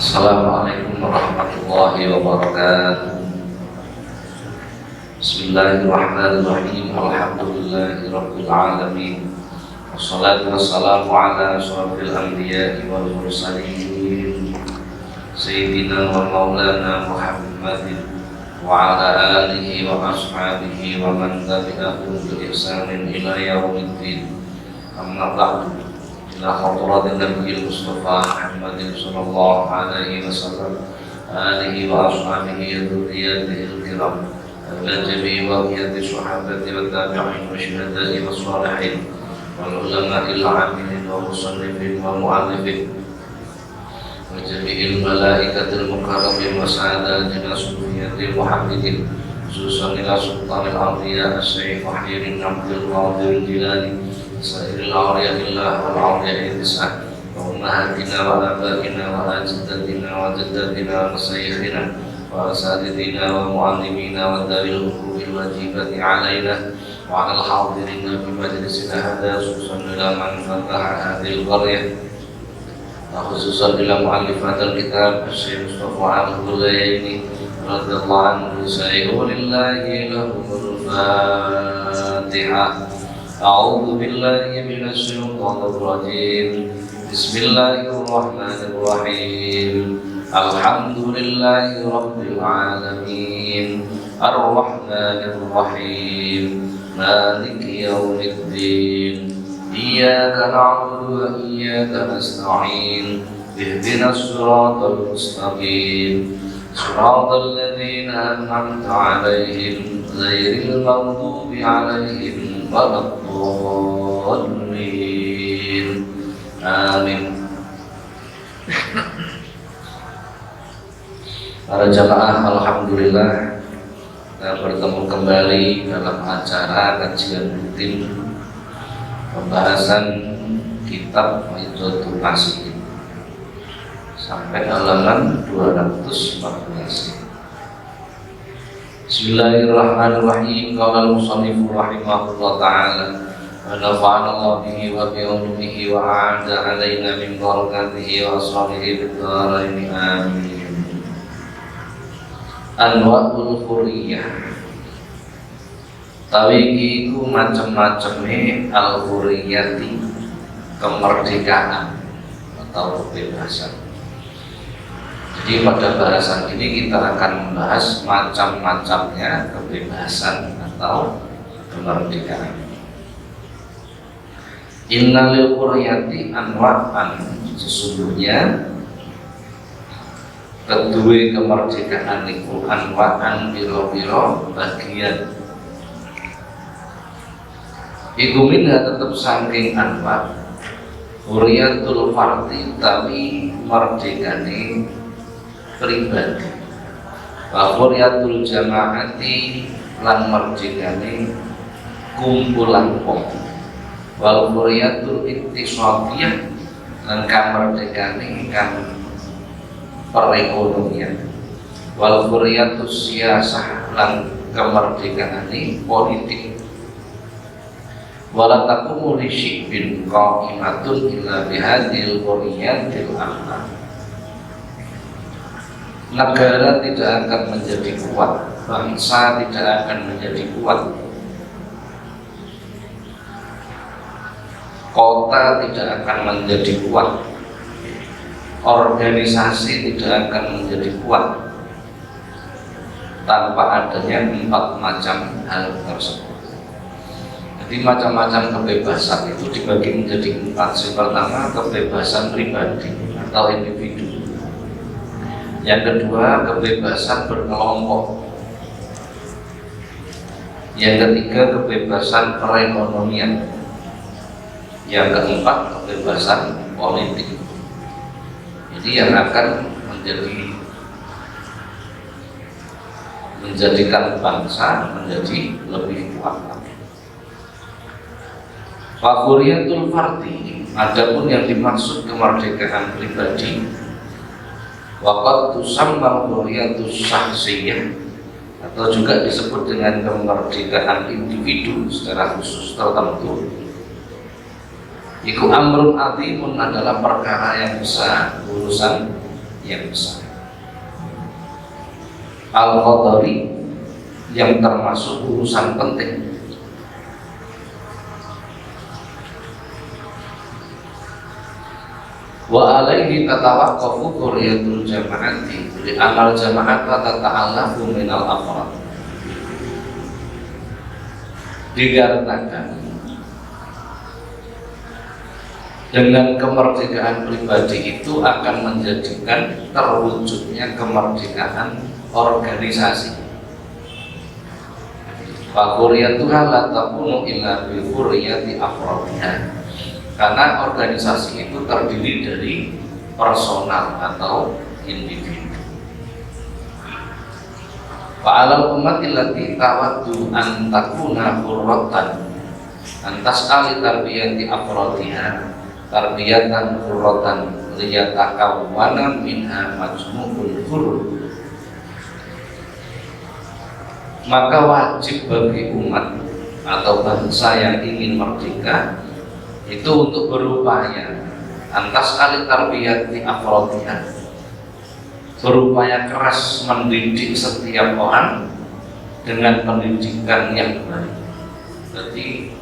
Assalamualaikum warahmatullahi wabarakatuh. Bismillahirrahmanirrahim. Alhamdulillahirabbil alamin. Wassalatu wassalamu ala asyrafil anbiya'i wal mursalin sayyidina wa maulana Muhammadin wa ala alihi wa ashabihi wa man tabi'ahum bi ihsanin ila yaumiddin. Amma ba'du. إلى حضرة النبي المصطفى محمد صلى الله عليه وسلم آله وأصحابه وذريته الكرام إلى جميع بقية الصحابة والتابعين والشهداء والصالحين والعلماء العاملين والمصنفين والمؤلفين وجميع الملائكة المقربين وسعادتنا صوفية المحمدين خصوصا إلى سلطان الأنبياء الشيخ محي بن عبد القادر الجيلاني سائر الأولياء الله والأولياء التسعة وأمهاتنا وآبائنا وأجدادنا وجداتنا ومشايخنا وأساتذتنا ومعلمينا وذوي الحقوق الواجبة علينا وعلى الحاضرين في مجلسنا هذا خصوصا إلى من فتح هذه القرية وخصوصا إلى مؤلف هذا الكتاب الشيخ مصطفى الغلياني رضي الله عنه سائر لله له الفاتحة. أعوذ بالله من الشيطان الرجيم. بسم الله الرحمن الرحيم. الحمد لله رب العالمين الرحمن الرحيم مالك يوم الدين إياك نعبد وإياك نستعين اهدنا الصراط المستقيم صراط الذين أنعمت عليهم غير المغضوب عليهم ولا الضالين آمين. Para jamaah, alhamdulillah kita bertemu kembali dalam acara kajian rutin pembahasan kitab Maidhatul Nasihin sampai halaman 214. Bismillahirrahmanirrahim. Qala al-musannif rahimahullah ta'ala wa nafa'ana Allah bihi wa bi ulumihi wa a'ada alaina min barakatihi wa asrarihi fid dharain amin. Anwa'ul hurriyah. Tawi iku macam-macamnya al-hurriyati, kemerdekaan atau kebebasan. Jadi pada bahasan ini kita akan membahas macam-macamnya kebebasan atau kemerdekaan. Innalil hurriyati anwa'an, sesungguhnya kedua kemerdekaan itu anwa'an biro-biro bagian. Iku minha tetap saking anwa' hurriyatul fardi, tapi merdekane pribadi, wa hurriyatul jama'ati lan merdekane kumpulan wong, wal hurriyatul iktisadiyah lan kamerdekane kan perekonomian, wal hurriyatus siyasah lan kemerdekaane politik. Wala taqumu li syibin qa'imatun illa bihadil hurriyatil akhar. Negara tidak akan menjadi kuat, bangsa tidak akan menjadi kuat, kota tidak akan menjadi kuat, organisasi tidak akan menjadi kuat tanpa adanya 4 macam hal tersebut. Jadi macam-macam kebebasan itu dibagi menjadi 4. Yang pertama, kebebasan pribadi atau individu. Yang kedua, kebebasan berkelompok. Yang ketiga, kebebasan perekonomian. Yang keempat, kebebasan politik. Jadi yang akan menjadikan bangsa menjadi lebih kuat. Hurriyatul fardi, adapun yang dimaksud kemerdekaan pribadi, waqad tusamma hurriyatus syakhsiyah, atau juga disebut dengan kemerdekaan individu secara khusus tertentu. Iku amrun azimun, adalah perkara yang besar, urusan yang besar. Al-qadari yang termasuk urusan penting. Wa alaihi tatawaqqafu quriyatul jama'ati li amal jama'at wa tata'allafu minal afrad. Dikarenakan dengan kemerdekaan pribadi itu akan menjadikan terwujudnya kemerdekaan organisasi. Wa quriyatuha la takunu illa bi quriyati afradiha. Karena organisasi itu terdiri dari personal atau individu. Fa'alal ummati allati tawaddu an takuna qurratan antas ali tarbiyati afradiha tarbiyatan qurratan liyatakawwana minha majmu'ul qurr. Maka wajib bagi umat atau bangsa yang ingin merdeka itu untuk berupaya antas kali tarbiyat di afrodiha, berupaya keras mendidik setiap orang dengan pendidikan yang baik. Jadi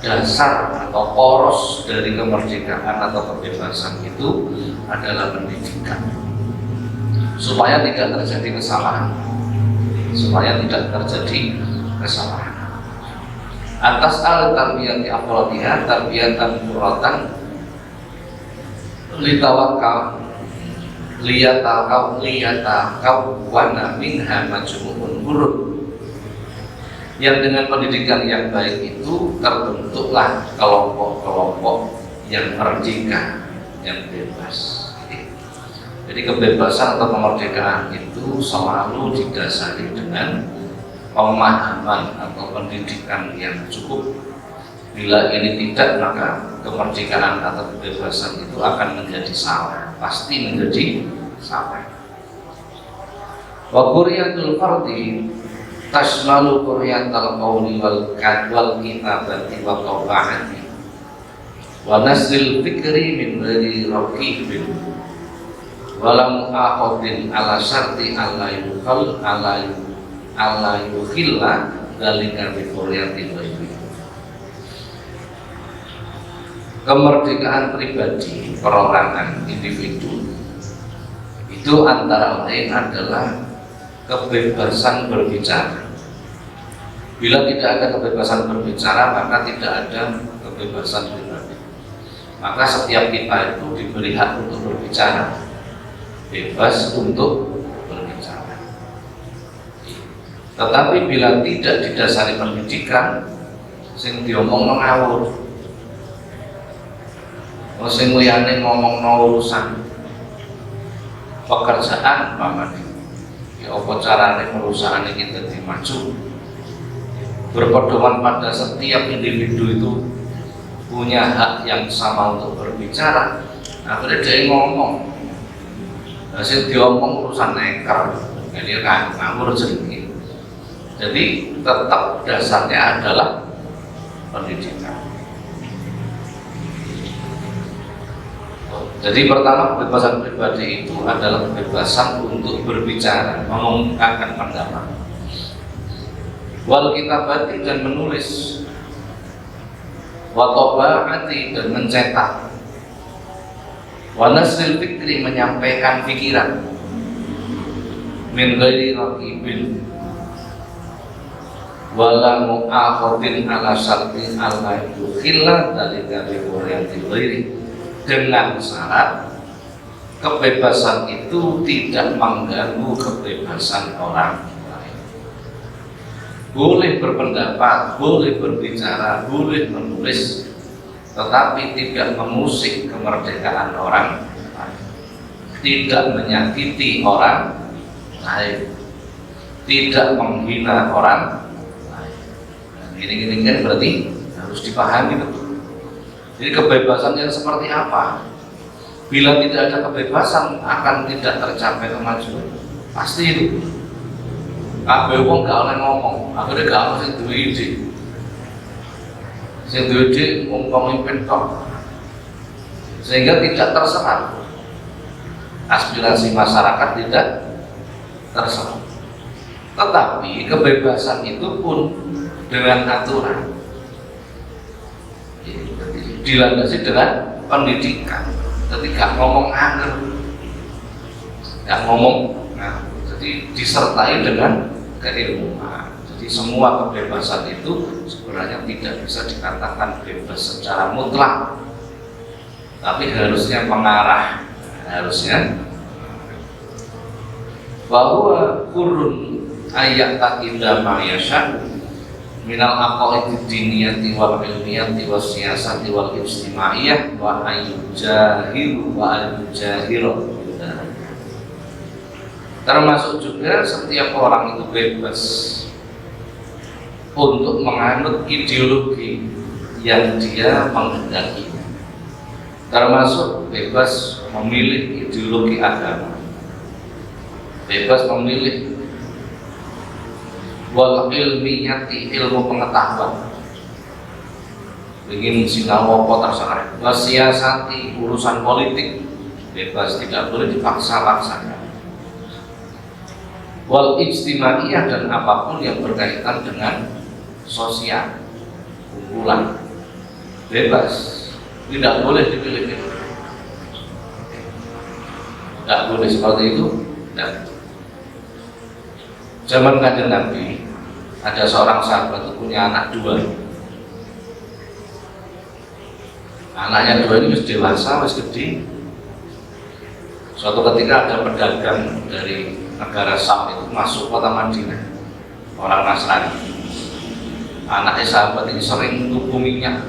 dasar atau poros dari kemerdekaan atau kebebasan itu adalah pendidikan, supaya tidak terjadi kesalahan, Atas al-tarbiyati afrodiha tarbiyatan qurratan liyatakawana minha majmu'un qurr. Yang dengan pendidikan yang baik itu terbentuklah kelompok-kelompok yang merdeka, yang bebas. Jadi kebebasan atau kemerdekaan itu selalu didasari dengan pemahaman atau pendidikan yang cukup. Bila ini tidak, maka kemerdekaan atau kebebasan itu akan menjadi salah, pasti menjadi salah. Wa quriyatul fardi tashmalu quriyatal qawli wal kitabati wa qawba'ati wa nasril fikri min ghairi raqibin wala mu'aqadin ala syarti ala yukhilla dalika bi quriyatil ghairi. Kemerdekaan pribadi, perorangan, individu itu antara lain adalah kebebasan berbicara. Bila tidak ada kebebasan berbicara, maka tidak ada kebebasan pribadi. Maka setiap kita itu diberi hak untuk berbicara, bebas untuk berbicara. Tetapi bila tidak didasari pendidikan, sing diomong ngawur, sing liyane ngomong urusan pekerjaan pamane, ya apa carane perusahaan ini jadi maju. Berpedoman pada setiap individu itu punya hak yang sama untuk berbicara. Akhirnya dia ngomong, hasil diomong urusan neker, jadi ngawur jenenge. Jadi tetap dasarnya adalah pendidikan. Jadi pertama, kebebasan pribadi itu adalah kebebasan untuk berbicara, mengungkapkan pendapat. Wal kitabati dan menulis, wa taba'ati dan mencetak, wa nasril fikri menyampaikan pikiran, min ghairi raqibin wala mu'aqadin ala syarti ala yukhilla dalika bi quriyatil ghairi. Dengan syarat kebebasan itu tidak mengganggu kebebasan orang lain. Boleh berpendapat, boleh berbicara, boleh menulis, tetapi tidak mengusik kemerdekaan orang lain, tidak menyakiti orang lain, tidak menghina orang lain. Ini kan berarti harus dipahami betul. Jadi kebebasan yang seperti apa? Bila tidak ada kebebasan akan tidak tercapai kemajuan. Pasti itu. Kabeh wong gak oleh ngomong, akhirnya gak oleh sing duwe ide. Sing duwe ide mung pemimpin tok. Sehingga tidak terserap. aspirasi masyarakat tidak terserap. Tetapi kebebasan itu pun dengan aturan, dilandasi dengan pendidikan. Jadi gak ngomong angker, gak ngomong, jadi disertai dengan keilmuan. Jadi semua kebebasan itu sebenarnya tidak bisa dikatakan bebas secara mutlak, tapi harusnya mengarah, harusnya bahwa kurun ayat takinda ma'yasha minal aqaidid diniyati wal ilmiyati was siyasati wal ijtimaiyah wa ayyujahiru wa ayyujahiru. Termasuk juga setiap orang itu bebas untuk menganut ideologi yang dia menghendaki, termasuk bebas memilih ideologi agama, bebas memilih wal ilmiyati, ilmu pengetahuan, ingin sinau apa terserah, wasiasati, urusan politik bebas, tidak boleh dipaksa-paksakan, wal ijtimaiyah, dan apapun yang berkaitan dengan sosial, kumpulan, bebas, tidak boleh dipilih-pilih, tidak boleh seperti itu. Dan zaman Kanjeng Nabi ada seorang sahabat itu punya anak dua. Anaknya dua ini sudah dewasa, sudah gede. Suatu ketika ada pedagang dari negara Syam itu masuk kota Madinah, orang Nasrani. Anaknya sahabat ini sering tuku minyak,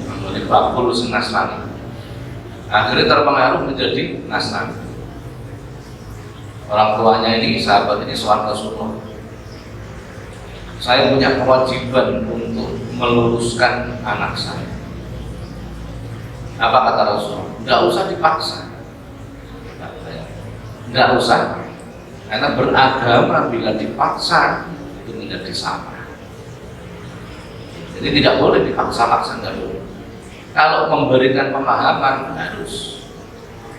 mengenai bakul si Nasrani. Akhirnya terpengaruh menjadi Nasrani. Orang tuanya ini, sahabat ini seorang Rasulullah, saya punya kewajiban untuk meluruskan anak saya. Apa kata Rasulullah? Tidak usah dipaksa, tidak usah, karena beragama bila dipaksa itu menjadi salah. Jadi tidak boleh dipaksa-paksa, tidak boleh. Kalau memberikan pemahaman harus,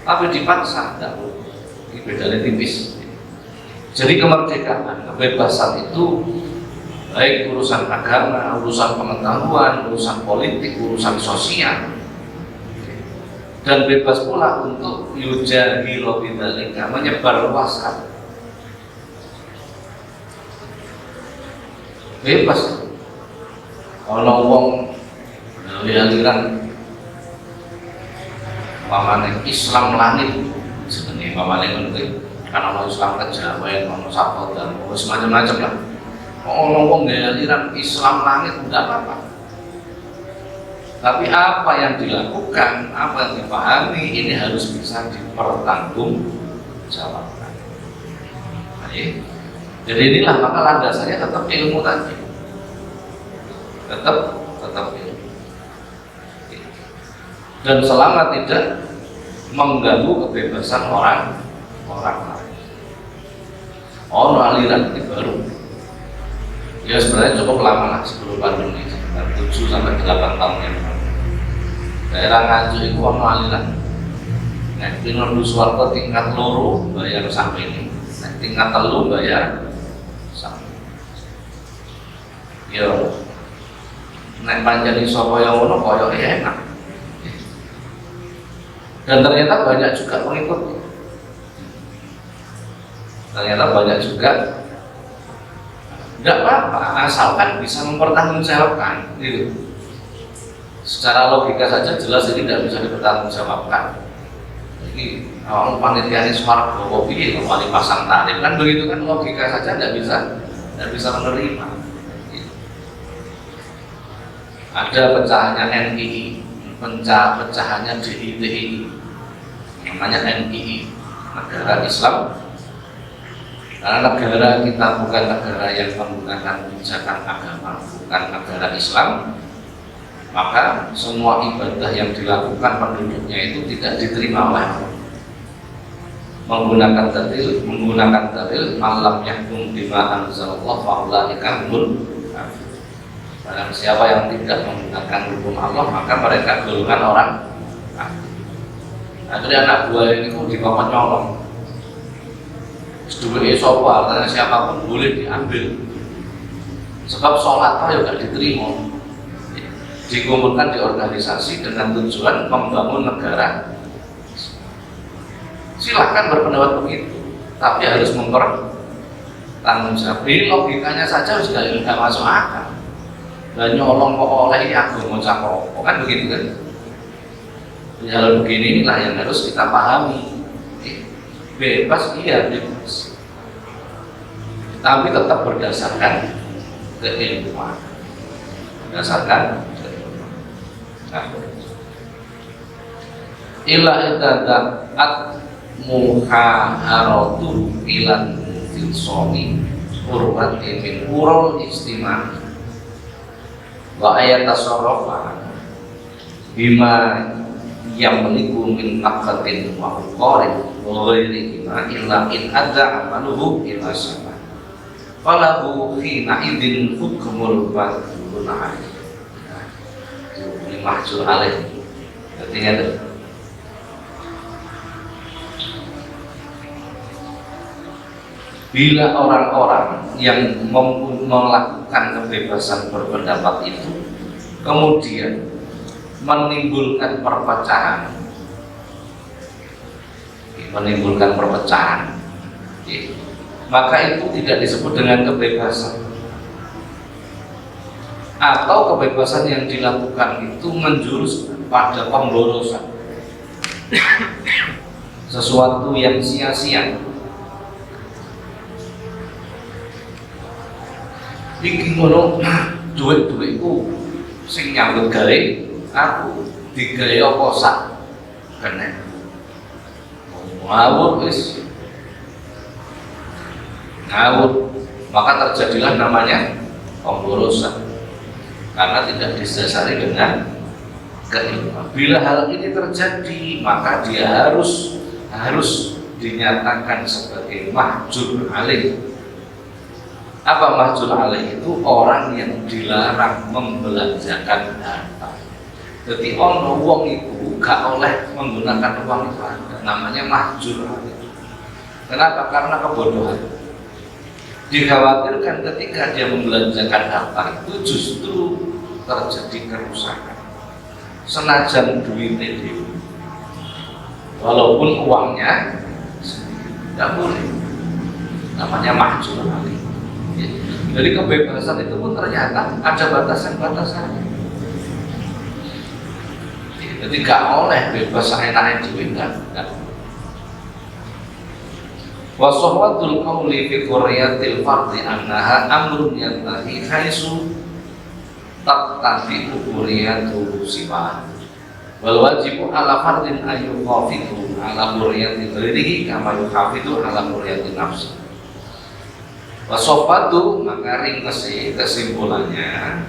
tapi dipaksa tidak boleh. Ini bedanya tipis. Jadi kemerdekaan, kebebasan itu baik urusan agama, urusan pengetahuan, urusan politik, urusan sosial, dan bebas pula untuk yujahiru bidzalika, menyebarluaskan. Bebas. Kalau wong aliran pamane Islam langit, sebenarnya pamane ngono karena orang Islam kejawen, orang sapodan, semacam-macam lah. Orang wong aliran Islam langit tidak apa-apa. Tapi apa yang dilakukan, apa yang dipahami, ini harus bisa dipertanggungjawabkan. Jadi inilah maka landasannya tetap ilmu tadi, tetap ilmu. Dan selama tidak mengganggu kebebasan orang lain. Aliran ini baru, ya sebenarnya cukup lama lah sebelum pandemi, sekitar 7 sampai 8 tahun yang lalu. Daerah Nganjuk itu aliran. Nek pinun Swarga tingkat loro bayar sampai ini, tingkat telu bayar sampai. Yo, nek pancen iso kaya ngono kaya enak. Dan ternyata banyak juga pengikut. Ternyata banyak juga. Tidak apa-apa, asalkan bisa mempertanggungjawabkan. Gitu. Secara logika saja jelas ini tidak bisa dipertanggungjawabkan. Jadi orang panitianya Swarga, piye wali pasang tarif kan begitu kan, logika saja tidak bisa menerima. Gitu. Ada pecahannya NII, pecahannya DITI, namanya NII, negara Islam. Karena negara kita bukan negara yang menggunakan kebijakan agama, bukan negara Islam, maka semua ibadah yang dilakukan penduduknya itu tidak diterima oleh Allah. Menggunakan dalil malam yahkum bima anzalallah fa ulaika humul kafirun. Barang siapa yang tidak menggunakan hukum Allah, maka mereka golongan orang kafir. Akhirnya anak buah ini dikokot nyolong. Sedulurnya sopo, artinya siapapun boleh diambil. Sebab sholat ya gak diterima. Dikumpulkan di organisasi dengan tujuan membangun negara. Silahkan berpendapat begitu, tapi harus mempertanggung jawab. Ini logikanya saja sudah nggak masuk akal. Dan nyolong kok oleh ini aku mau cakap, kan begitu kan? Hal begini inilah yang harus kita pahami. Bebas, iya bebas, tapi tetap berdasarkan keilmuan. Berdasarkan keilmuan. Nah, illa idadaat muhaharatu ilan tilsoni urwati min urul istimah wa ayat tasarrufa bima yang meniku min naqatin wa huqarin wa ghairihima illa in adza amaluhu ila sama falahu hina idin hukmul baduna ini mahjur alaih. Artinya bila orang-orang yang melakukan kebebasan berpendapat itu kemudian menimbulkan perpecahan, maka itu tidak disebut dengan kebebasan. Atau kebebasan yang dilakukan itu menjurus pada pemborosan, sesuatu yang sia-sia. Iki ngono duit-duitku sing nyambut gawe aku digawe apa sak kene. Ngawur wis. Ngawur, maka terjadilah namanya pemborosan. Karena tidak didasari dengan keilmuan. Bila hal ini terjadi, maka dia harus dinyatakan sebagai mahjur alaih. Apa mahjur alaih itu? Orang yang dilarang membelanjakan harta. Jadi ono wong itu gak oleh menggunakan uang itu, namanya mahjur alaih. Kenapa? Karena kebodohan. Dikhawatirkan ketika dia membelanjakan harta itu justru terjadi kerusakan. Senajan duitnya dia, walaupun uangnya tidak boleh, namanya mahjur alaih. Jadi kebebasan itu pun ternyata ada batasan-batasannya. Jadi gak oleh bebas seenaknya duit kan. Wasahwatul qawli fi qurriyatil fardi annaha amrun yantahi haitsu taqtafi qurriyatu sifat wal wajibu ala fardin ayu khafidu ala qurriyati ghairihi kama yuhafidu ala qurriyati nafsi. Wasofatu maka ringkesi kesimpulannya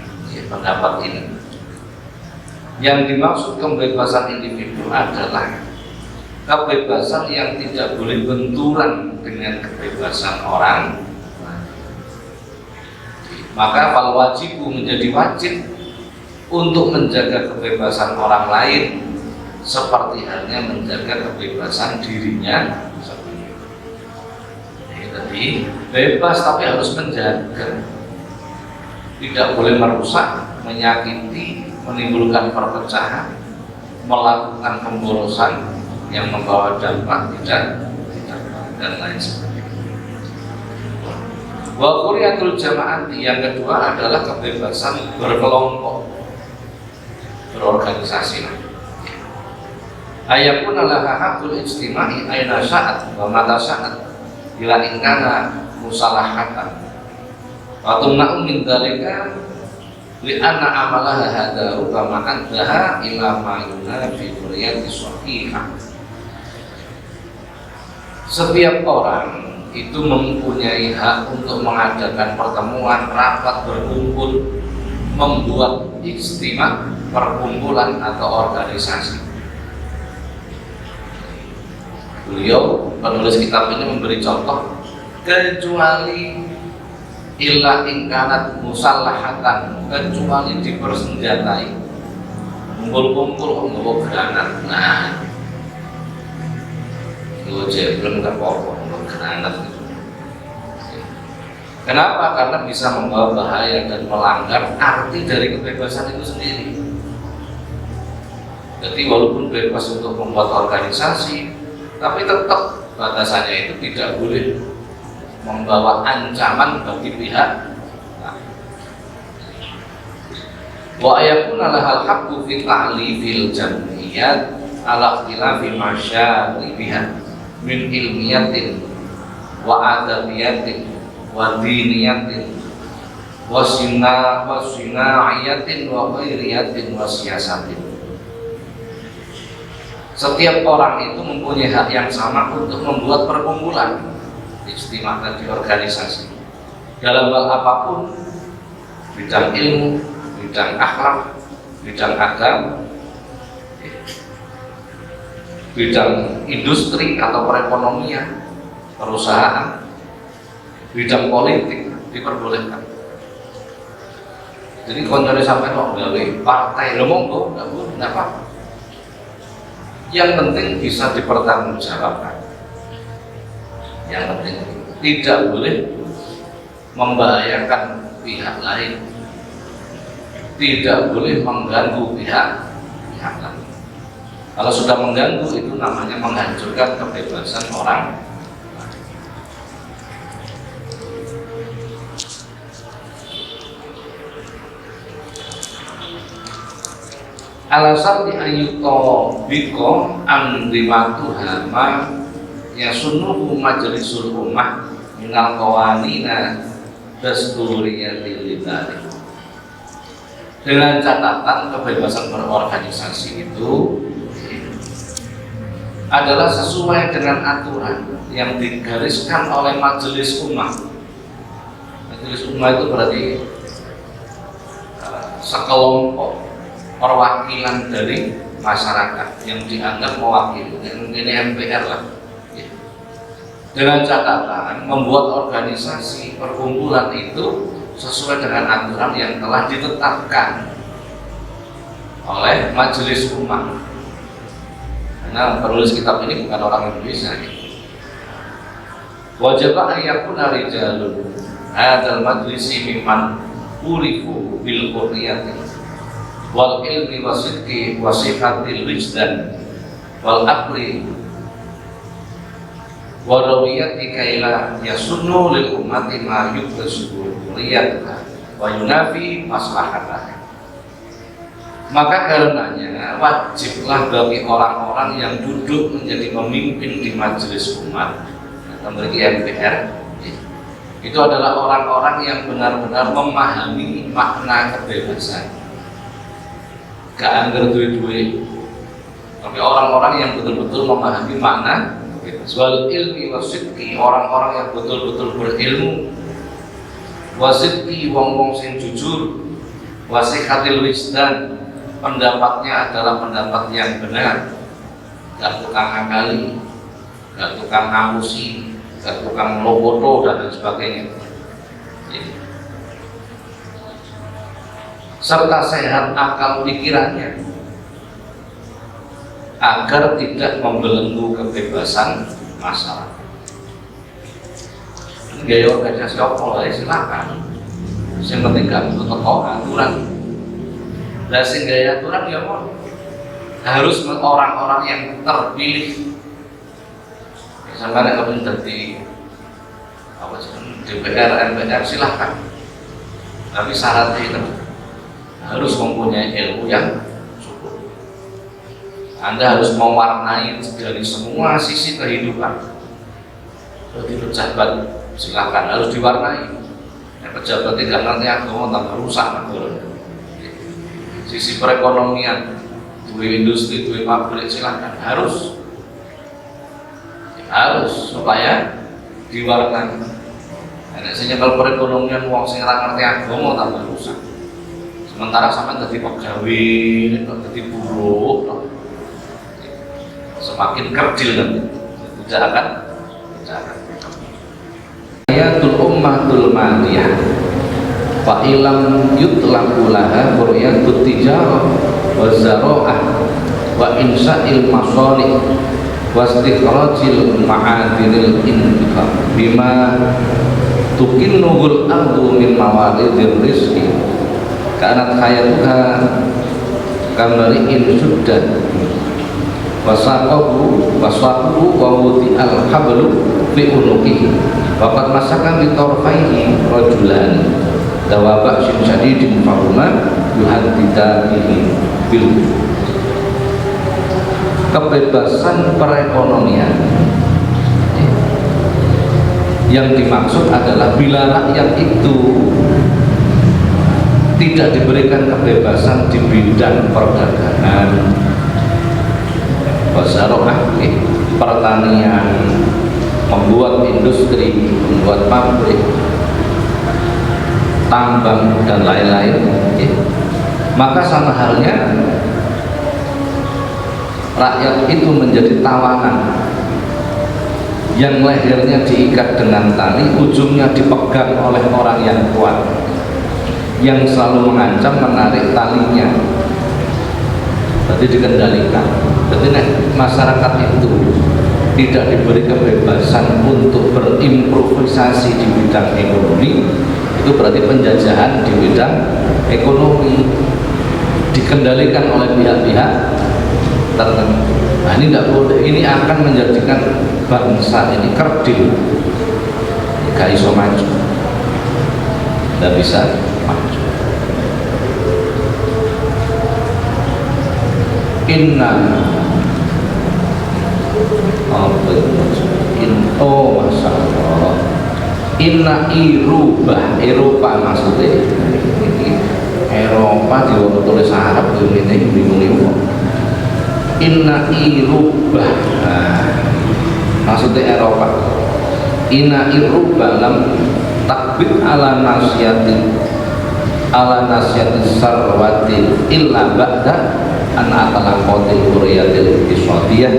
pendapat ini yang dimaksud kebebasan individu adalah kebebasan yang tidak boleh benturan dengan kebebasan orang. Maka fal wajibu menjadi wajib untuk menjaga kebebasan orang lain seperti halnya menjaga kebebasan dirinya sendiri. Jadi bebas tapi harus menjaga, tidak boleh merusak, menyakiti, menimbulkan perpecahan, melakukan pemborosan yang membawa dampak tidak dan lain sebagainya. Wa qurriyatul jama'ati yang kedua adalah kebebasan berkelompok, berorganisasi. Ayakun laha hakul ijtima'i aina sya'at wa mata sya'at bila ingkana musalahatan wa tumna'u min dzalika li anna amalaha hadza rubama addaha ila ma yunafi qurriyati shahihah. Setiap orang itu mempunyai hak untuk mengadakan pertemuan, rapat, berkumpul, membuat ijtima, perkumpulan atau organisasi. Beliau penulis kitab ini memberi contoh kecuali illa ingkanat musallahatan, kecuali dipersenjatai, kumpul-kumpul membawa granat. Nah, Gue jebleng tak pokok, granat. Kenapa? Karena bisa membawa bahaya dan melanggar arti dari kebebasan itu sendiri. Jadi walaupun bebas untuk membuat organisasi, tapi tetap batasannya itu tidak boleh membawa ancaman bagi pihak. Wa ayakuna lahal haqqu fi ta'lifil jam'iyat ala ikhtilafi masyaribiha min ilmiyatin wa adabiyatin wa diniyatin wa sinaiyatin wa ghairiyatin wa siyasatin. Setiap orang itu mempunyai hak yang sama untuk membuat perkumpulan istimewa di organisasi dalam hal apapun, bidang ilmu, bidang akhlak, bidang agama, bidang industri atau perekonomian, perusahaan, bidang politik diperbolehkan. Jadi kontore sampai kok gawe partai lo monggo, enggak apa-apa. Yang penting bisa dipertanggungjawabkan. Yang penting tidak boleh membahayakan pihak lain, tidak boleh mengganggu pihak lain. Kalau sudah mengganggu itu namanya menghancurkan kebebasan orang. Alasan di ayuto biko andimatuha ma yasunuhu majlisul ummah minal qawanina dasturiyatil lidari. Dengan catatan kebebasan berorganisasi itu adalah sesuai dengan aturan yang digariskan oleh majelis ummah. Majelis ummah itu berarti sekelompok perwakilan dari masyarakat yang dianggap mewakili, ini MPR lah. Dengan catatan membuat organisasi perkumpulan itu sesuai dengan aturan yang telah ditetapkan oleh majelis ummah. Karena penulis kitab ini bukan orang Indonesia. Wajib ayakuna rijalun hadzal majlisi mimman urifu bil qurriyati wal ilmi wasidqi wa sifatil wijdan wal aqli wa rawiyati kaila yasunnu lil ummati ma yuqsibu qurriyata wa yunafi maslahatah. Maka karenanya wajiblah bagi orang-orang yang duduk menjadi pemimpin di majelis umat atau memiliki MPR itu adalah orang-orang yang benar-benar memahami makna kebebasan. Gak anggar duwe-duwe, tapi orang-orang yang betul-betul memahami makna wal ilmi wasidqi, orang-orang yang betul-betul berilmu, wasidqi wong-wong sing jujur, wasihatil wijdan, pendapatnya adalah pendapat yang benar, gak tukang ngakali, gak tukang ngamusi, gak tukang loboto dan lain sebagainya. Serta sehat akal pikirannya agar tidak membelenggu kebebasan masyarakat. Gaya organisasi apa ya silakan, yang penting gak tutup aturan. Dan sing gaya aturan ya mau harus orang-orang yang terpilih. Misalnya kalau menjadi apa sih DPR, MPR silahkan, tapi syaratnya itu harus mempunyai ilmu yang cukup. Anda harus mewarnai dari semua sisi kehidupan. Jadi pejabat silahkan harus diwarnai. Pejabat tidak nanti agama tambah rusak negara. Sisi perekonomian, dua industri, dua pabrik silahkan harus supaya diwarnai. Nah, sehingga kalau perekonomian uang sing ora ngerti agama tambah rusak. Sementara sampai jadi pegawai, jadi buruh, semakin kerdil nanti. Tidak akan. Ayatul ummatul madiyah. Fa ilam yutlaqu laha qur'atut tijarah wa zara'ah wa insa'il masalih wastikhrajil ma'adinil infaq bima tukinnuhul ardu min mawalidir rizki kanat hayatuha kamari'in suddan wasaqahu wa wuti'al hablu fi unuqihi waqad masaka bi tarfaihi rajulan dawaba syadidin fahuma yuhaddidanihi bil kebebasan perekonomian. Yang dimaksud adalah bila rakyat itu tidak diberikan kebebasan di bidang perdagangan, wasarokah, pertanian, membuat industri, membuat pabrik, tambang dan lain-lain, maka sama halnya rakyat itu menjadi tawanan yang lehernya diikat dengan tali, ujungnya dipegang oleh orang yang kuat yang selalu mengancam menarik talinya. Berarti dikendalikan. Berarti masyarakat itu tidak diberi kebebasan untuk berimprovisasi di bidang ekonomi, itu berarti penjajahan di bidang ekonomi, dikendalikan oleh pihak-pihak tertentu. Nah ini tidak boleh, ini akan menjadikan bangsa ini kerdil, gak iso maju, tidak bisa maju. Masya Allah, inna irubah, Eropa maksudnya ini Eropa di tulis Arab ini bingung. Inna irubah, maksudnya Eropa. Inna irubah lam takbir ala nasyatin sarwatin illa ba'da an atalaqatil quriyatil iswadiyah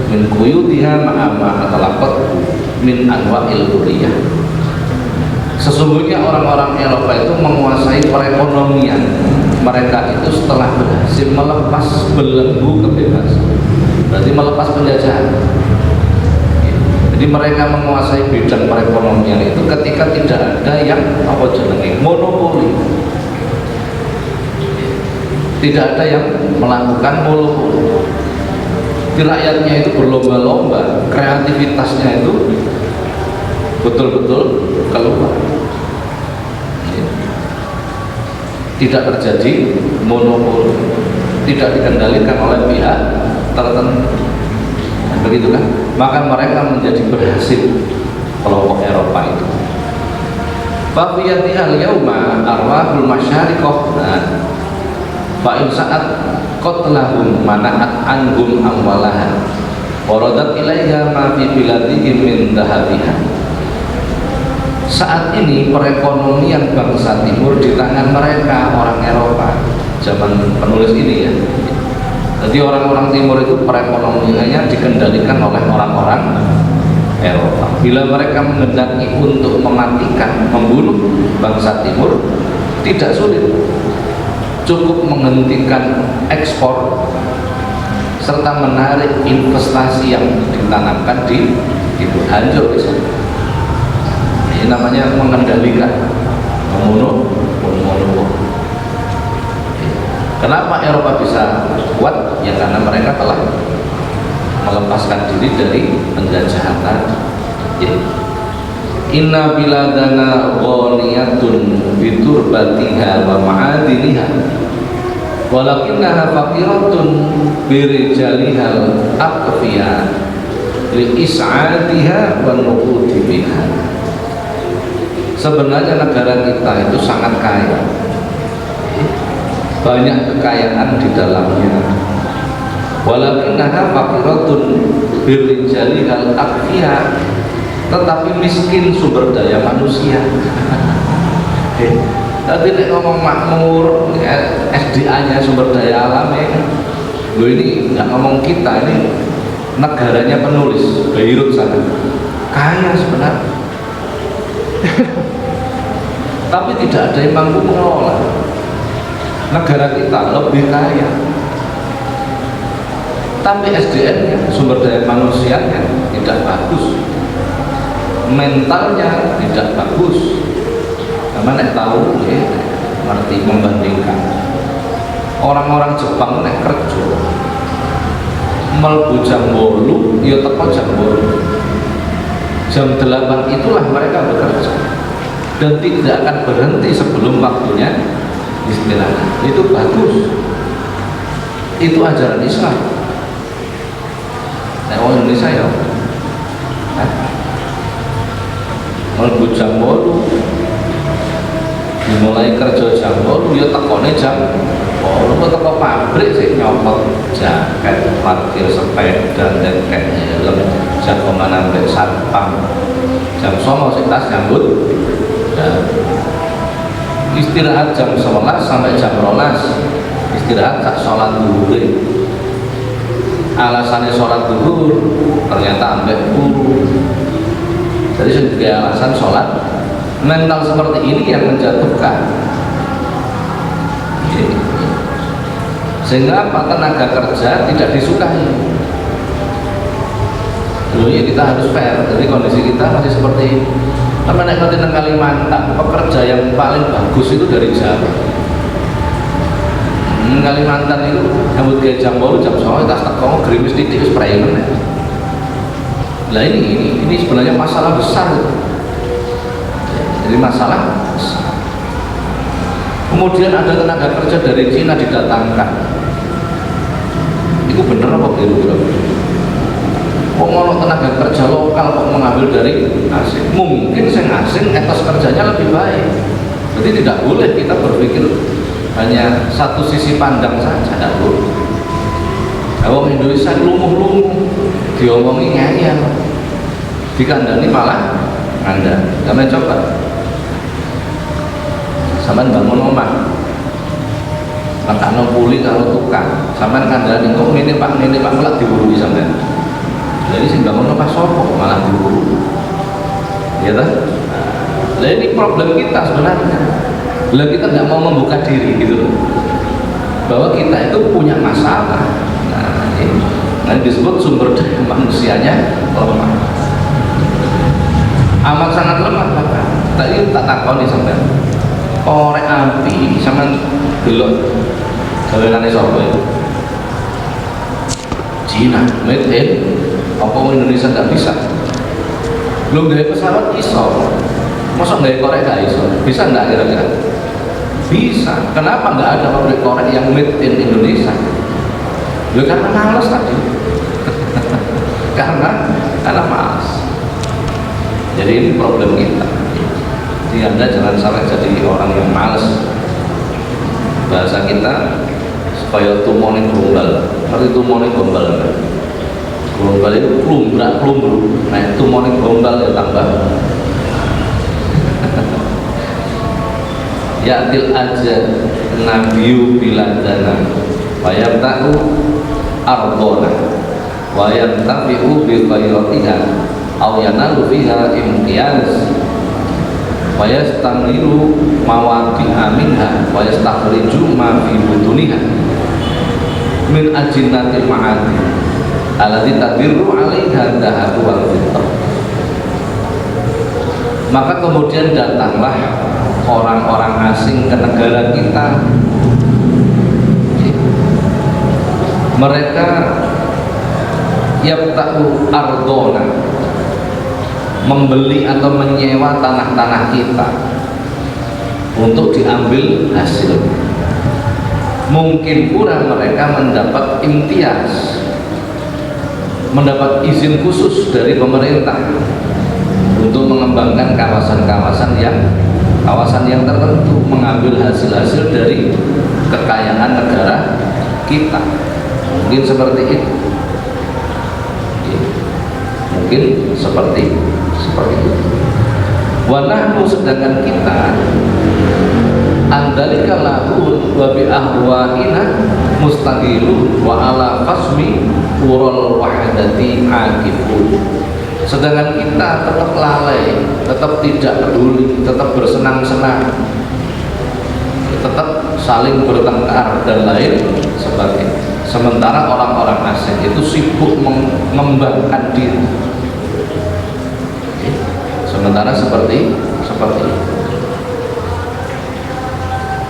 min quyudiha ma'ama atalaqat min anwa'il quriyah. Sesungguhnya orang-orang Eropa itu menguasai perekonomian mereka itu setelah berhasil melepas belenggu kebebasan, berarti melepas penjajahan. Jadi mereka menguasai bidang perekonomian itu ketika tidak ada yang monopoli, tidak ada yang melakukan monopoli. Rakyatnya itu berlomba-lomba, kreativitasnya itu betul-betul keluar. Tidak terjadi monopoli, tidak dikendalikan oleh pihak tertentu. Begitu kan? Maka mereka menjadi berhasil, kelompok Eropa itu. Fafiyatihal yauma arwahul masyariqah fa in sa'at qatlahum mana'at anhum amwalaha waradat ilaiha ma fi biladihim min dhahabiha. Saat ini perekonomian bangsa timur di tangan mereka, orang Eropa zaman penulis ini ya. Jadi orang-orang timur itu perekonomiannya dikendalikan oleh orang-orang Eropa. Bila mereka menghendaki untuk mematikan, membunuh bangsa timur, tidak sulit, cukup menghentikan ekspor serta menarik investasi yang ditanamkan di itu, hancur bisa. Ini namanya mengendalikan, membunuh. Kenapa Eropa bisa kuat? Ya karena mereka telah melepaskan diri dari penjajahan tadi. Inna biladana ghaniyatun biturbatiha wa ma'adiniha walakinnaha faqiratun birijalihal aqfiya li is'adiha wa nuqudi biha. Sebenarnya negara kita itu sangat kaya, banyak kekayaan di dalamnya. Walakinnaha faqiratun birijalihal aqfiya, tetapi miskin sumber daya manusia. Tadi ngomong makmur, SDA-nya sumber daya alamnya. Loh ini nggak ngomong kita, ini negaranya penulis Beirut sana, kaya sebenarnya. Tapi tidak ada yang mampu mengelola. Negara kita lebih kaya. tapi SDM-nya, sumber daya manusianya tidak bagus, mentalnya tidak bagus. Karena nek tahu ya, ngerti membandingkan orang-orang Jepang nek kerja mlebu jam 8 ya teko jam 8, jam 8 itulah mereka bekerja dan tidak akan berhenti sebelum waktunya istirahat. Itu bagus, itu ajaran Islam. Nek orang Indonesia ya mlebu jam 8, dimulai kerja jam 8 ya tekone jam 8, teko pabrik sih nyopot jaket, parkir sepeda, dan kayak helm, jam kemana ambek satpam, jam 9 sih tas nyambut dan istirahat jam 11 sampai jam 12, istirahat sak sholat duhur. Alasannya sholat duhur ternyata ambek guru, jadi sebagai alasan sholat. Mental seperti ini yang menjatuhkan, sehingga apa, tenaga kerja tidak disukai. Dulu ya kita harus fair, jadi kondisi kita masih seperti ini. Karena nek nanti nang Kalimantan, pekerja yang paling bagus itu dari Jawa. Kalimantan itu nyambut gawe jam 8 jam 9 tas teko gerimis titik wis prayen. Lah ini sebenarnya masalah besar. Jadi masalah besar. Kemudian ada tenaga kerja dari Cina didatangkan. Itu bener apa kira-kira? Kok ngono tenaga kerja lokal kok mengambil dari asing? Mungkin yang asing etos kerjanya lebih baik. Jadi tidak boleh kita berpikir hanya satu sisi pandang saja, tidak boleh. Orang Indonesia lumuh-lumuh, diomongi ngeyel, dikandani malah Anda. Kami coba. Sampai bangun omah, makan puli kalau tukang, sampai kandani kok ini pak malah diburu sampai. Jadi sing bangun omah sopo malah diburu, ya kan? Nah, ini problem kita sebenarnya. Lah kita nggak mau membuka diri gitu, bahwa kita itu punya masalah. Nah, disebut sumber daya manusianya lemah, amat sangat lemah. Bapak tadi tak takoni sampai korek api sama gelok gaweane sapa itu Cina, made in apa Indonesia nggak bisa. Belum gaya pesawat iso, masa gaya korek nggak iso, bisa nggak kira-kira? Bisa. Kenapa nggak ada pabrik korek yang made in Indonesia? Ya karena malas tadi. karena malas. Jadi ini problem kita. Jadi Anda jangan sampai jadi orang yang malas. Bahasa kita supaya tumone gombal. Ngerti tumone gombal kan? Gombal itu plumbrak. Nah tumone gombal ya tambah. Ya'til aja nabiyu biladana wa yabta'u ardona wa yantafi'u bi khairatiha aw yanalu fiha imtiyaz wa yastamilu mawadi'a minha wa yastakhriju ma fi butuniha min ajinatil ma'adi alladhi tadirru 'alaiha dhahabu wal fiddah. Maka kemudian datanglah orang-orang asing ke negara kita. Mereka yabta'u ardona, membeli atau menyewa tanah-tanah kita untuk diambil hasil. Mungkin pula mereka mendapat imtiaz, mendapat izin khusus dari pemerintah untuk mengembangkan kawasan yang tertentu, mengambil hasil-hasil dari kekayaan negara kita. Mungkin seperti itu. Mungkin seperti itu. Wa nahnu, sedangkan kita andalika lahun wa bi ahwaina mustaqilun wa ala fasmi ural wahdati aqibun. Sedangkan kita tetap lalai, tetap tidak peduli, tetap bersenang-senang, tetap saling bertengkar dan lain sebagainya. Sementara orang-orang asing itu sibuk mengembangkan diri. Sementara seperti itu.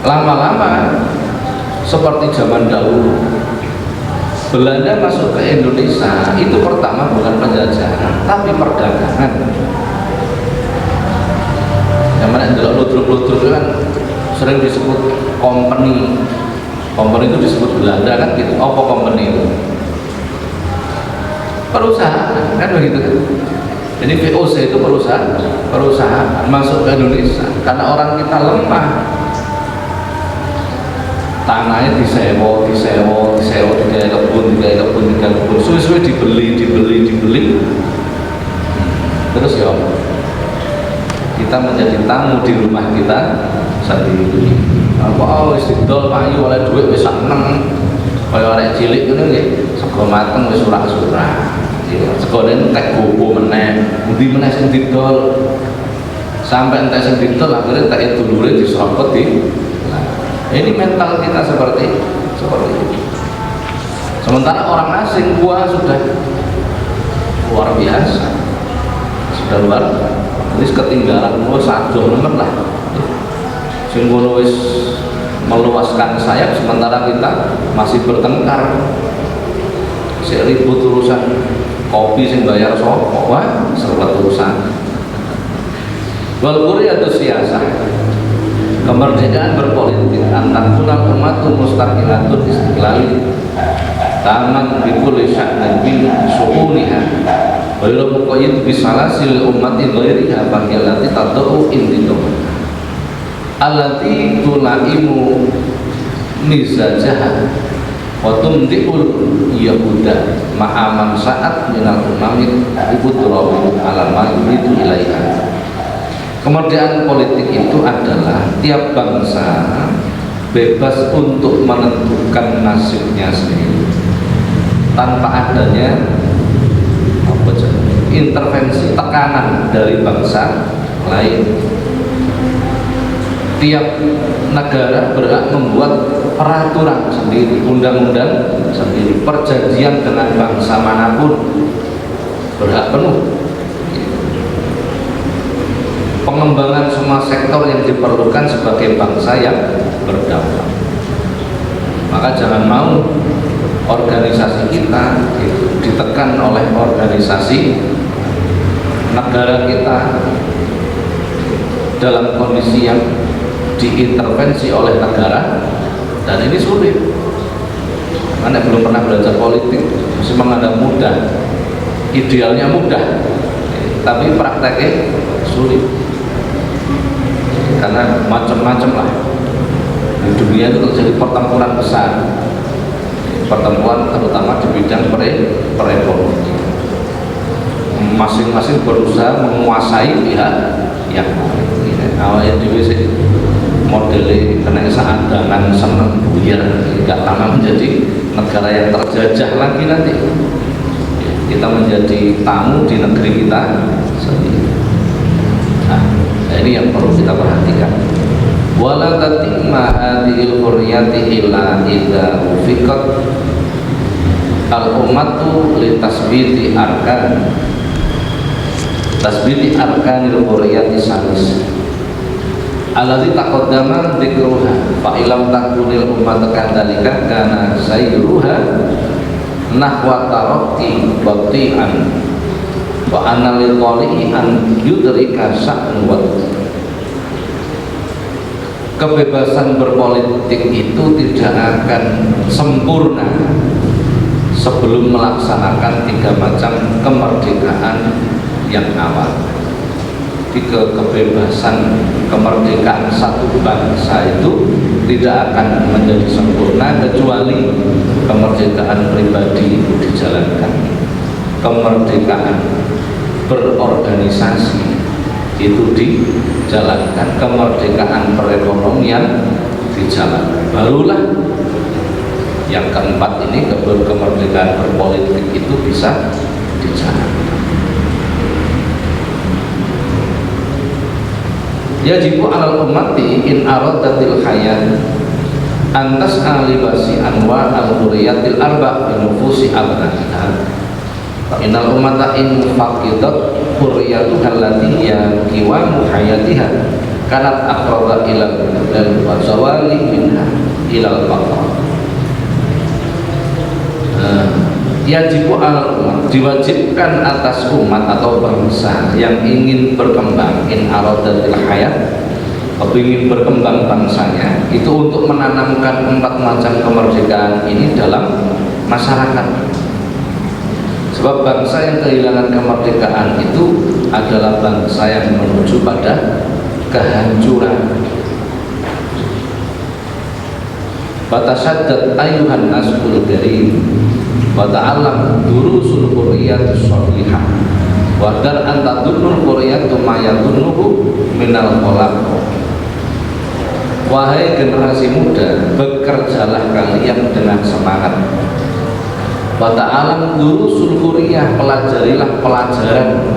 Lama-lama seperti zaman dahulu Belanda masuk ke Indonesia, itu pertama bukan penjajahan tapi perdagangan. Yang mana ludruk-ludruk itu kan sering disebut company itu disebut Belanda kan gitu. Apa company itu? Perusahaan kan begitu kan. Jadi VOC itu perusahaan masuk ke Indonesia karena orang kita lemah, tanahnya disewa di gaya kebun, suwe-suwe dibeli, terus ya kita menjadi tamu di rumah kita sendiri. Apa wis didol payu oleh duit wis seneng, kaya arek cilik ngono nggih, sego mateng wis surak-surak. Segone entek gopo meneh, endi meneh sing didol. Sampai entek sing didol akhirnya entek dulure diserempet di. Ini mental kita seperti itu. Sementara orang asing sudah luar biasa, wis ketinggalan sadoh nemen lah. Sing ngono wis meluaskan sayap sementara kita masih bertengkar. Sik ribut urusan kopi sing bayar sapa, wah serba urusan. Wal quriyatu siyasah, kemerdekaan berpolitik antar kunal umatun mustaqilatun istiqlali taman bikulli sya'nan bin su'uniha wa yura muqayyid bisalasil ummati ghairiha baqiyallati tad'u indidum allati tulaimu mizajaha wa tumdi'ul yahuda ma'aman sa'at minal umamit ibudrabu alama yuridu ilaiha. Kemerdekaan politik itu adalah tiap bangsa bebas untuk menentukan nasibnya sendiri tanpa adanya intervensi tekanan dari bangsa lain. Tiap negara berhak membuat peraturan sendiri, undang-undang sendiri, perjanjian dengan bangsa manapun berhak penuh. Pengembangan semua sektor yang diperlukan sebagai bangsa yang berdaulat. Maka jangan mau organisasi kita ditekan oleh organisasi negara kita dalam kondisi yang diintervensi oleh negara, dan ini sulit. Karena belum pernah belajar politik, masih menganggap mudah, idealnya mudah, tapi prakteknya sulit. Karena macam-macam lah di dunia itu terjadi pertempuran besar, pertempuran terutama di bidang perekonomian. Masing-masing berusaha menguasai pihak yang lain. Awalnya di modelnya kena seadangan seneng buyar, nggak lama menjadi negara yang terjajah lagi nanti. Kita menjadi tamu di negeri kita sendiri. Nah, ini yang perlu kita perhatikan. Wala tatimma hadhil hurriyati illa idza ufiqat al-ummatu li tasbiti arkanil hurriyati salis alladzi taqaddama dzikruha fa ilam takunil ummatu kadzalika kana sayruha nahwa tarakki bati'an wa anna lil qali'i an yudrika sya'nuwat. Kebebasan berpolitik itu tidak akan sempurna sebelum melaksanakan 3 macam kemerdekaan yang awal. Kemerdekaan satu bangsa itu tidak akan menjadi sempurna kecuali kemerdekaan pribadi itu dijalankan, kemerdekaan berorganisasi itu dijalankan, kemerdekaan perekonomian dijalankan. Barulah yang keempat ini, kemerdekaan berpolitik itu bisa dijalankan. Yajibu alal ummati in aradatil hayat antas alibasi anwa al-huriyatil arba' bi nufusi abnaiha fa innal ummata in faqidat hurriyatuha allati hiya qiwamu hayatiha kanat aqraba ila dan wa zawali minha ila al-baqar. Yajibu al-umat, diwajibkan atas umat atau bangsa yang ingin berkembang, in aradatil hayat, ingin berkembang bangsanya, itu untuk menanamkan 4 macam kemerdekaan ini dalam masyarakat. Sebab bangsa yang kehilangan kemerdekaan itu adalah bangsa yang menuju pada kehancuran. Batasaddat ayuhan nasul karim wa ta'allam durusul hurriyatus sholihah wa dar an tadunnul hurriyatu ma yadunnuhu minal qalaq. Wahai generasi muda, bekerjalah kalian dengan semangat. Wa ta'allam durusul hurriyah, pelajarilah pelajaran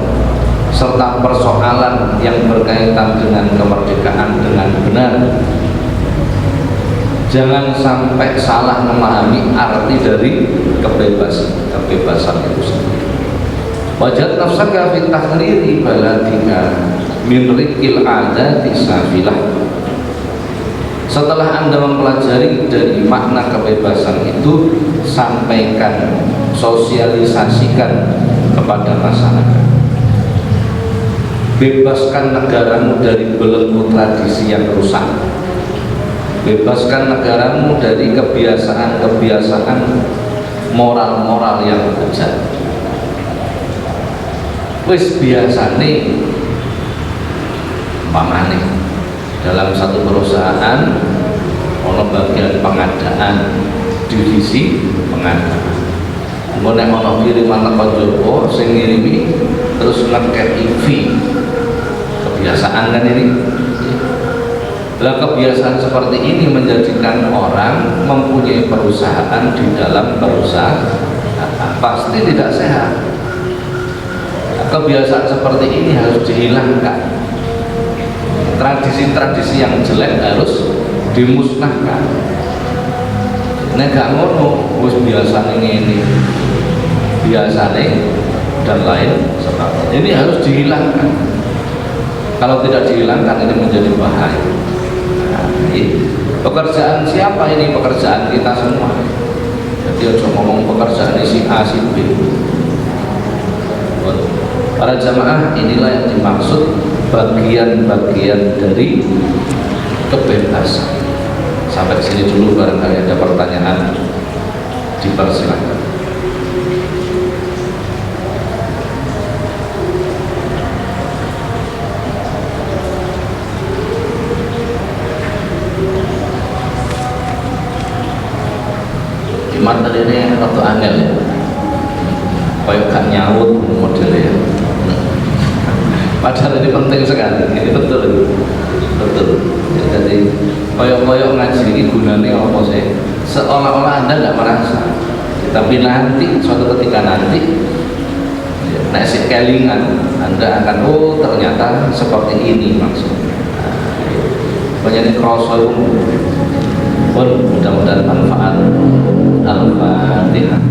serta persoalan yang berkaitan dengan kemerdekaan dengan benar. Jangan sampai salah memahami arti dari kebebasan itu sendiri. Wajad nafsaka fi tahriri baladika min rikil adati safilah. Setelah Anda mempelajari dari makna kebebasan itu, sampaikan, sosialisasikan kepada masyarakat. Bebaskan negaramu dari belenggu tradisi yang rusak. Bebaskan negaramu dari kebiasaan-kebiasaan moral-moral yang bejat. Wis biasane pamane dalam satu perusahaan ono bagian pengadaan, divisi pengadaan. Kemudian ono kiriman teko Joko sing ngirimi terus ngekek fee. Kebiasaan kan ini. Lah kebiasaan seperti ini menjadikan orang mempunyai perusahaan di dalam perusahaan pasti tidak sehat. Kebiasaan seperti ini harus dihilangkan. Tradisi-tradisi yang jelek harus dimusnahkan. Nek gak ngono, wis biasa ini biasane dan lain sebagainya. Ini harus dihilangkan. Kalau tidak dihilangkan ini menjadi bahaya. Pekerjaan siapa ini? Pekerjaan kita semua. Jadi harus ngomong pekerjaan si A si B. Para jamaah, inilah yang dimaksud bagian-bagian dari kebebasan. Sampai sini dulu, barangkali ada pertanyaan, dipersilakan. Materi ini waktu angel ya, kayak gak nyaut modelnya. Padahal ini penting sekali, ini betul. Jadi koyok-koyok ngaji ini gunanya apa sih? Seolah-olah Anda nggak merasa, tapi nanti suatu ketika nanti, nek si kelingan Anda akan ternyata seperti ini maksudnya. Banyak kroso pun mudah-mudahan manfaat. Al-Fatihah.